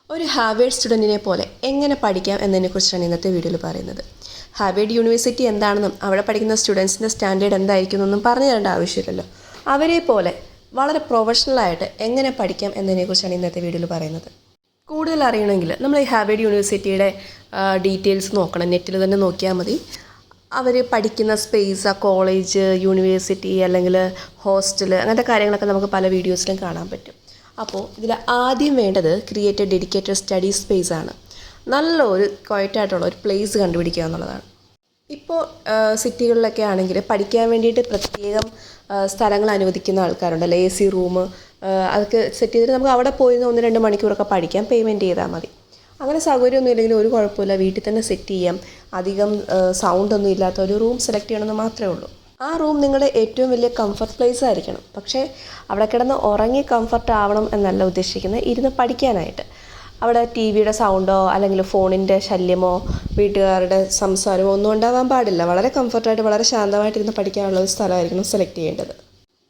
ഒരു ഹാർവേഡ് സ്റ്റുഡൻറ്റിനെ പോലെ എങ്ങനെ പഠിക്കാം എന്നതിനെക്കുറിച്ചാണ് ഇന്നത്തെ വീഡിയോയിൽ പറയുന്നത്. ഹാർവേഡ് യൂണിവേഴ്സിറ്റി എന്താണെന്നും അവിടെ പഠിക്കുന്ന സ്റ്റുഡൻസിൻ്റെ സ്റ്റാൻഡേർഡ് എന്തായിരിക്കുമെന്നൊന്നും പറഞ്ഞു തരേണ്ട ആവശ്യമില്ലല്ലോ. അവരെ പോലെ വളരെ പ്രൊഫഷണലായിട്ട് എങ്ങനെ പഠിക്കാം എന്നതിനെക്കുറിച്ചാണ് ഇന്നത്തെ വീഡിയോയിൽ പറയുന്നത്. കൂടുതൽ അറിയണമെങ്കിൽ നമ്മൾ ഈ ഹാർവേഡ് യൂണിവേഴ്സിറ്റിയുടെ ഡീറ്റെയിൽസ് നോക്കണം. നെറ്റിൽ തന്നെ നോക്കിയാൽ മതി. അവർ പഠിക്കുന്ന സ്പേസ്, ആ കോളേജ്, യൂണിവേഴ്സിറ്റി അല്ലെങ്കിൽ ഹോസ്റ്റൽ, അങ്ങനത്തെ കാര്യങ്ങളൊക്കെ നമുക്ക് പല വീഡിയോസിലും കാണാൻ പറ്റും. അപ്പോൾ ഇതിൽ ആദ്യം വേണ്ടത് create A dedicated study space ആണ്. നല്ലൊരു ക്വയറ്റായിട്ടുള്ള ഒരു പ്ലേസ് കണ്ടുപിടിക്കുക എന്നുള്ളതാണ്. ഇപ്പോൾ സിറ്റികളിലൊക്കെ ആണെങ്കിൽ പഠിക്കാൻ വേണ്ടിയിട്ട് പ്രത്യേകം സ്ഥലങ്ങൾ അനുവദിക്കുന്ന ആൾക്കാരുണ്ടല്ലോ. AC റൂം അതൊക്കെ സെറ്റ് ചെയ്തിട്ട് നമുക്ക് അവിടെ പോയി 1-2 മണിക്കൂറൊക്കെ പഠിക്കാം. പേയ്മെൻറ്റ് ചെയ്താൽ മതി. അങ്ങനെ സൗകര്യമൊന്നും ഇല്ലെങ്കിൽ ഒരു കുഴപ്പമില്ല, വീട്ടിൽ തന്നെ സെറ്റ് ചെയ്യാം. അധികം സൗണ്ടൊന്നും ഇല്ലാത്ത ഒരു റൂം സെലക്ട് ചെയ്യണമെന്ന് മാത്രമേ ഉള്ളൂ. ആ റൂം നിങ്ങളുടെ ഏറ്റവും വലിയ കംഫർട്ട് പ്ലേസ് ആയിരിക്കണം. പക്ഷേ അവിടെ കിടന്ന് ഉറങ്ങി കംഫർട്ട് ആവണം എന്നല്ല ഉദ്ദേശിക്കുന്നത്, ഇരുന്ന് പഠിക്കാനായിട്ട്. അവിടെ TVയുടെ സൗണ്ടോ അല്ലെങ്കിൽ ഫോണിൻ്റെ ശല്യമോ വീട്ടുകാരുടെ സംസാരമോ ഒന്നും ഉണ്ടാവാൻ പാടില്ല. വളരെ കംഫർട്ടായിട്ട് വളരെ ശാന്തമായിട്ടിരുന്ന് പഠിക്കാനുള്ള ഒരു സ്ഥലമായിരിക്കണം സെലക്ട് ചെയ്യേണ്ടത്.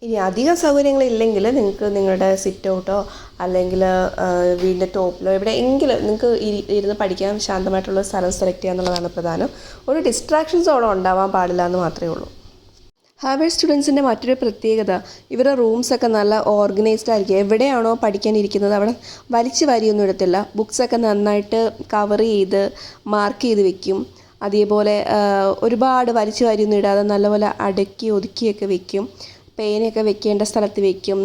ഇനി അധികം സൗകര്യങ്ങളില്ലെങ്കിൽ നിങ്ങൾക്ക് നിങ്ങളുടെ സിറ്റ് ഔട്ടോ അല്ലെങ്കിൽ വീടിൻ്റെ ടോപ്പിലോ എവിടെയെങ്കിലും നിങ്ങൾക്ക് ഇരുന്ന് പഠിക്കാൻ ശാന്തമായിട്ടുള്ള സ്ഥലം സെലക്ട് ചെയ്യുക എന്നുള്ളതാണ് പ്രധാനം. ഒരു ഡിസ്ട്രാക്ഷൻസ് അവിടെ ഉണ്ടാവാൻ പാടില്ല എന്ന് മാത്രമേ ഉള്ളൂ. ഹാർവേഡ് സ്റ്റുഡൻസിൻ്റെ മറ്റൊരു പ്രത്യേകത, ഇവരുടെ റൂംസൊക്കെ നല്ല ഓർഗനൈസ്ഡ് ആയിരിക്കും. എവിടെയാണോ പഠിക്കാനിരിക്കുന്നത് അവിടെ വലിച്ചു വാരിയൊന്നും ഇടത്തില്ല. ബുക്സൊക്കെ നന്നായിട്ട് കവർ ചെയ്ത് മാർക്ക് ചെയ്ത് വെക്കും. അതേപോലെ ഒരുപാട് വലിച്ചു വാരിയൊന്നും ഇടാതെ നല്ലപോലെ അടുക്കി ഒതുക്കിയൊക്കെ വെക്കും. പേനയൊക്കെ വെക്കേണ്ട സ്ഥലത്ത് വെക്കും.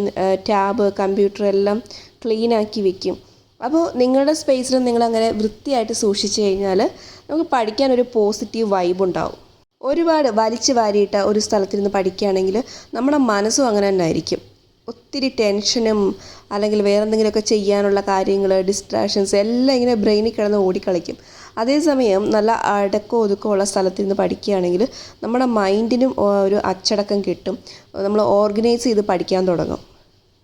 ടാബ്, കമ്പ്യൂട്ടർ എല്ലാം ക്ലീനാക്കി വെക്കും. അപ്പോൾ നിങ്ങളുടെ സ്പേസിൽ നിങ്ങളങ്ങനെ വൃത്തിയായിട്ട് സൂക്ഷിച്ചു കഴിഞ്ഞാൽ നമുക്ക് പഠിക്കാനൊരു പോസിറ്റീവ് വൈബ് ഉണ്ടാവും. ഒരുപാട് വലിച്ചു വാരിയിട്ട ഒരു സ്ഥലത്തിരുന്ന് പഠിക്കുകയാണെങ്കിൽ നമ്മുടെ മനസ്സും അങ്ങനെ തന്നെ ആയിരിക്കും. ഒത്തിരി ടെൻഷനും അല്ലെങ്കിൽ വേറെ എന്തെങ്കിലുമൊക്കെ ചെയ്യാനുള്ള കാര്യങ്ങൾ, ഡിസ്ട്രാക്ഷൻസ് എല്ലാം ഇങ്ങനെ ബ്രെയിനിൽ കിടന്ന് ഓടിക്കളിക്കും. അതേസമയം നല്ല അടക്കോ ഒതുക്കോ ഉള്ള സ്ഥലത്തിരുന്ന് പഠിക്കുകയാണെങ്കിൽ നമ്മുടെ മൈൻഡിനും ഒരു അച്ചടക്കം കിട്ടും. നമ്മൾ ഓർഗനൈസ് ചെയ്ത് പഠിക്കാൻ തുടങ്ങും.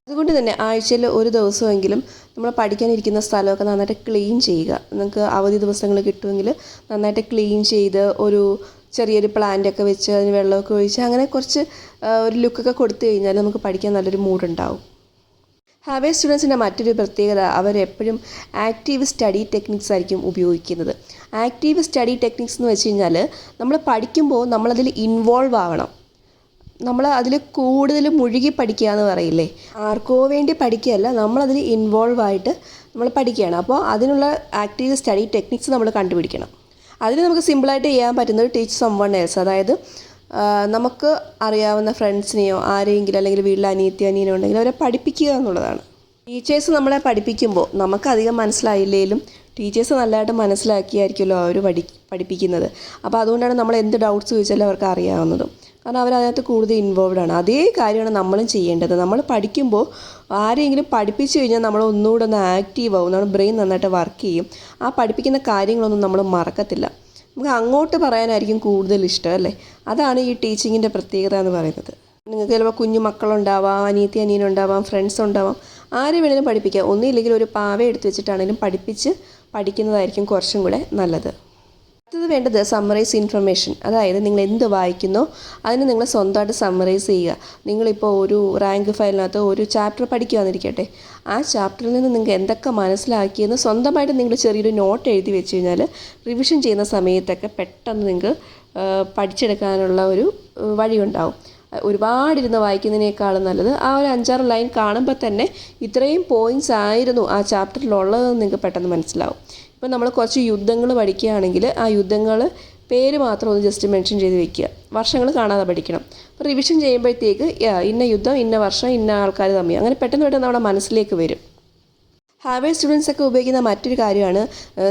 അതുകൊണ്ട് തന്നെ ആഴ്ചയിൽ ഒരു ദിവസമെങ്കിലും നമ്മൾ പഠിക്കാനിരിക്കുന്ന സ്ഥലമൊക്കെ നന്നായിട്ട് ക്ലീൻ ചെയ്യുക. നിങ്ങൾക്ക് അവധി ദിവസങ്ങൾ കിട്ടുമെങ്കിൽ നന്നായിട്ട് ക്ലീൻ ചെയ്ത് ഒരു ചെറിയൊരു പ്ലാന്റൊക്കെ വെച്ച് അതിന് വെള്ളമൊക്കെ ഒഴിച്ച് അങ്ങനെ കുറച്ച് ഒരു ലുക്കൊക്കെ കൊടുത്തു കഴിഞ്ഞാൽ നമുക്ക് പഠിക്കാൻ നല്ലൊരു മൂഡുണ്ടാവും. ഹാർവേഡ് സ്റ്റുഡൻസിൻ്റെ മറ്റൊരു പ്രത്യേകത, അവരെപ്പോഴും ആക്റ്റീവ് സ്റ്റഡി ടെക്നിക്സ് ആയിരിക്കും ഉപയോഗിക്കുന്നത്. ആക്റ്റീവ് സ്റ്റഡി ടെക്നിക്സ് എന്ന് വെച്ച് കഴിഞ്ഞാൽ നമ്മൾ പഠിക്കുമ്പോൾ നമ്മളതിൽ ഇൻവോൾവ് ആവണം. നമ്മൾ അതിൽ കൂടുതൽ മുഴുകി പഠിക്കുക എന്ന് പറയില്ലേ, ആർക്കോ വേണ്ടി പഠിക്കുകയല്ല, നമ്മളതിൽ ഇൻവോൾവ് ആയിട്ട് നമ്മൾ പഠിക്കുകയാണ്. അപ്പോൾ അതിനുള്ള ആക്റ്റീവ് സ്റ്റഡി ടെക്നിക്സ് നമ്മൾ കണ്ടുപിടിക്കണം. അതിന് നമുക്ക് സിമ്പിളായിട്ട് ചെയ്യാൻ പറ്റുന്നത് ടീച്ച് സംവൺ എൽസ്, അതായത് നമുക്ക് അറിയാവുന്ന ഫ്രണ്ട്സിനെയോ ആരെങ്കിലും അല്ലെങ്കിൽ വീട്ടിൽ അനിയനോ ഉണ്ടെങ്കിൽ അവരെ പഠിപ്പിക്കുക എന്നുള്ളതാണ്. ടീച്ചേഴ്സ് നമ്മളെ പഠിപ്പിക്കുമ്പോൾ നമുക്കധികം മനസ്സിലായില്ലെങ്കിലും ടീച്ചേഴ്സ് നല്ലതായിട്ട് മനസ്സിലാക്കിയായിരിക്കുമല്ലോ അവർ പഠിപ്പിക്കുന്നത്. അപ്പോൾ അതുകൊണ്ടാണ് നമ്മൾ എന്ത് ഡൗട്ട്സ് ചോദിച്ചാലും അവർക്ക് അറിയാവുന്നതും. കാരണം അവരതിനകത്ത് കൂടുതൽ ഇൻവോൾവ് ആണ്. അതേ കാര്യമാണ് നമ്മളും ചെയ്യേണ്ടത്. നമ്മൾ പഠിക്കുമ്പോൾ ആരെങ്കിലും പഠിപ്പിച്ചു കഴിഞ്ഞാൽ നമ്മൾ ഒന്നുകൂടെ ഒന്ന് ആക്റ്റീവ് ആവും. നമ്മുടെ ബ്രെയിൻ നന്നായിട്ട് വർക്ക് ചെയ്യും. ആ പഠിപ്പിക്കുന്ന കാര്യങ്ങളൊന്നും നമ്മൾ മറക്കത്തില്ല. നമുക്ക് അങ്ങോട്ട് പറയാനായിരിക്കും കൂടുതൽ ഇഷ്ടം, അല്ലേ? അതാണ് ഈ ടീച്ചിങ്ങിൻ്റെ പ്രത്യേകത എന്ന് പറയുന്നത്. നിങ്ങൾക്ക് ചിലപ്പോൾ കുഞ്ഞു മക്കളുണ്ടാവാം, അനിയനുണ്ടാവാം, ഫ്രണ്ട്സ് ഉണ്ടാവാം, ആരെ വേണേലും പഠിപ്പിക്കാം. ഒന്നുമില്ലെങ്കിൽ ഒരു പാവ എടുത്ത് വെച്ചിട്ടാണെങ്കിലും പഠിക്കുന്നതായിരിക്കും കുറച്ചും കൂടെ നല്ലത്. അടുത്തത് വേണ്ടത് സമ്മറൈസ് ഇൻഫർമേഷൻ. അതായത് നിങ്ങൾ എന്ത് വായിക്കുന്നോ അതിന് നിങ്ങൾ സ്വന്തമായിട്ട് സമ്മറൈസ് ചെയ്യുക. നിങ്ങളിപ്പോൾ ഒരു റാങ്ക് ഫയലിനകത്ത് ഒരു ചാപ്റ്റർ പഠിക്കുകയെന്നിരിക്കട്ടെ, ആ ചാപ്റ്ററിൽ നിന്ന് നിങ്ങൾക്ക് എന്തൊക്കെ മനസ്സിലാക്കിയെന്ന് സ്വന്തമായിട്ട് നിങ്ങൾ ചെറിയൊരു നോട്ട് എഴുതി വെച്ച് കഴിഞ്ഞാൽ റിവിഷൻ ചെയ്യുന്ന സമയത്തൊക്കെ പെട്ടെന്ന് നിങ്ങൾക്ക് പഠിച്ചെടുക്കാനുള്ള ഒരു വഴിയുണ്ടാവും. ഒരുപാടിരുന്ന് വായിക്കുന്നതിനേക്കാളും നല്ലത് ആ ഒരു 5-6 ലൈൻ കാണുമ്പോൾ തന്നെ ഇത്രയും പോയിൻറ്റ്സ് ആയിരുന്നു ആ ചാപ്റ്ററിലുള്ളതെന്ന് നിങ്ങൾക്ക് പെട്ടെന്ന് മനസ്സിലാവും. ഇപ്പോൾ നമ്മൾ കുറച്ച് യുദ്ധങ്ങൾ പഠിക്കുകയാണെങ്കിൽ ആ യുദ്ധങ്ങൾ പേര് മാത്രം ഒന്ന് ജസ്റ്റ് മെൻഷൻ ചെയ്ത് വെക്കുക. വർഷങ്ങൾ കാണാതെ പഠിക്കണം. അപ്പോൾ റിവിഷൻ ചെയ്യുമ്പോഴത്തേക്ക് ഇന്ന യുദ്ധം, ഇന്ന വർഷം, ഇന്ന ആൾക്കാർ തമ്മിൽ അങ്ങനെ പെട്ടെന്ന് നമ്മുടെ മനസ്സിലേക്ക് വരും. ഹാർവേഡ് സ്റ്റുഡൻസ് ഒക്കെ ഉപയോഗിക്കുന്ന മറ്റൊരു കാര്യമാണ്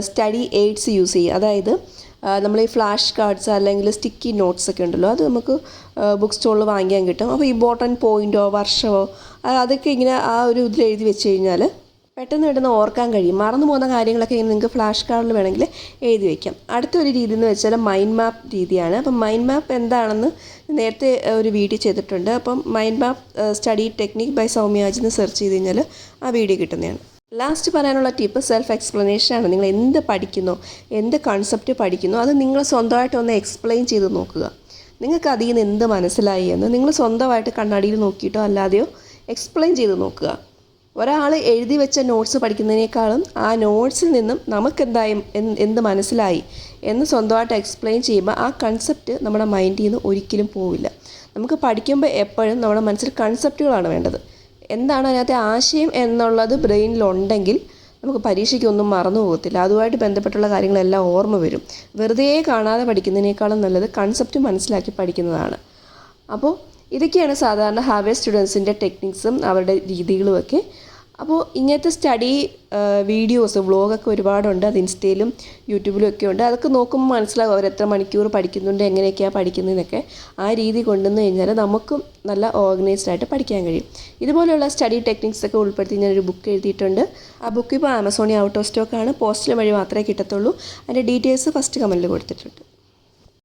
സ്റ്റഡി എയ്ഡ്സ് യൂസ് ചെയ്യുക. അതായത് നമ്മൾ ഈ ഫ്ലാഷ് കാർഡ്സ് അല്ലെങ്കിൽ സ്റ്റിക്കി നോട്ട്സ് ഒക്കെ ഉണ്ടല്ലോ, അത് നമുക്ക് ബുക്ക് സ്റ്റോളിൽ വാങ്ങിക്കാൻ കിട്ടും. അപ്പോൾ ഇമ്പോർട്ടൻറ്റ് പോയിൻറ്റോ വർഷമോ അതൊക്കെ ഇങ്ങനെ ആ ഒരു ഇതിൽ എഴുതി വെച്ച് കഴിഞ്ഞാൽ പെട്ടെന്ന് ഓർക്കാൻ കഴിയും. മറന്നു പോകുന്ന കാര്യങ്ങളൊക്കെ ഇങ്ങനെ നിങ്ങൾക്ക് ഫ്ലാഷ് കാർഡിൽ വേണമെങ്കിൽ എഴുതി വയ്ക്കാം. അടുത്തൊരു രീതി എന്ന് വെച്ചാൽ മൈൻഡ് മാപ്പ് രീതിയാണ്. അപ്പം മൈൻഡ് മാപ്പ് എന്താണെന്ന് നേരത്തെ ഒരു വീഡിയോ ചെയ്തിട്ടുണ്ട്. അപ്പം mind map study technique by Saumyaj എന്ന് സെർച്ച് ചെയ്ത് കഴിഞ്ഞാൽ ആ വീഡിയോ കിട്ടുന്നതാണ്. ലാസ്റ്റ് പറയാനുള്ള ടിപ്പ് സെൽഫ് എക്സ്പ്ലനേഷനാണ്. നിങ്ങൾ എന്ത് പഠിക്കുന്നോ, എന്ത് കൺസെപ്റ്റ് പഠിക്കുന്നോ അത് നിങ്ങൾ സ്വന്തമായിട്ടൊന്ന് എക്സ്പ്ലെയിൻ ചെയ്ത് നോക്കുക. നിങ്ങൾക്ക് അതിൽ നിന്ന് എന്ത് മനസ്സിലായി എന്ന് നിങ്ങൾ സ്വന്തമായിട്ട് കണ്ണാടിയിൽ നോക്കിയിട്ടോ അല്ലാതെയോ എക്സ്പ്ലെയിൻ ചെയ്ത് നോക്കുക. ഒരാൾ എഴുതി വെച്ച നോട്ട്സ് പഠിക്കുന്നതിനേക്കാളും ആ നോട്ട്സിൽ നിന്നും നമുക്കെന്തായും എന്ത് മനസ്സിലായി എന്ന് സ്വന്തമായിട്ട് എക്സ്പ്ലെയിൻ ചെയ്യുമ്പോൾ ആ കൺസെപ്റ്റ് നമ്മുടെ മൈൻഡിൽ നിന്ന് ഒരിക്കലും പോവില്ല. നമുക്ക് പഠിക്കുമ്പോൾ എപ്പോഴും നമ്മുടെ മനസ്സിൽ കൺസെപ്റ്റുകളാണ് വേണ്ടത്. എന്താണ് അതിനകത്തെ ആശയം എന്നുള്ളത് ബ്രെയിനിലുണ്ടെങ്കിൽ നമുക്ക് പരീക്ഷയ്ക്കൊന്നും മറന്നു പോകത്തില്ല. അതുമായിട്ട് ബന്ധപ്പെട്ടുള്ള കാര്യങ്ങളെല്ലാം ഓർമ്മ വരും. വെറുതെ കാണാതെ പഠിക്കുന്നതിനേക്കാളും നല്ലത് കൺസെപ്റ്റ് മനസ്സിലാക്കി പഠിക്കുന്നതാണ്. അപ്പോൾ ഇതൊക്കെയാണ് സാധാരണ ഹാർവേഡ് സ്റ്റുഡൻസിൻ്റെ ടെക്നിക്സും അവരുടെ രീതികളുമൊക്കെ. അപ്പോൾ ഇങ്ങനത്തെ സ്റ്റഡി വീഡിയോസ് വ്ളോഗൊക്കെ ഒരുപാടുണ്ട്. അത് ഇൻസ്റ്റയിലും യൂട്യൂബിലും ഒക്കെ ഉണ്ട്. അതൊക്കെ നോക്കുമ്പോൾ മനസ്സിലാകും അവർ എത്ര മണിക്കൂർ പഠിക്കുന്നുണ്ട്, എങ്ങനെയൊക്കെയാണ് പഠിക്കുന്നതെന്നൊക്കെ. ആ രീതി കൊണ്ടുവന്ന് കഴിഞ്ഞാൽ നമുക്കും നല്ല ഓർഗനൈസ്ഡ് ആയിട്ട് പഠിക്കാൻ കഴിയും. ഇതുപോലെയുള്ള സ്റ്റഡി ടെക്നിക്സ് ഒക്കെ ഉൾപ്പെടുത്തി ഞാനൊരു ബുക്ക് എഴുതിയിട്ടുണ്ട്. ആ ബുക്ക് ഇപ്പോൾ ആമസോണിൽ ഔട്ട് ഓഫ് സ്റ്റോക്കാണ്. പോസ്റ്റൽ വഴി മാത്രമേ കിട്ടത്തുള്ളൂ. അതിൻ്റെ ഡീറ്റെയിൽസ് ഫസ്റ്റ് കമൻറ്റിൽ കൊടുത്തിട്ടുണ്ട്.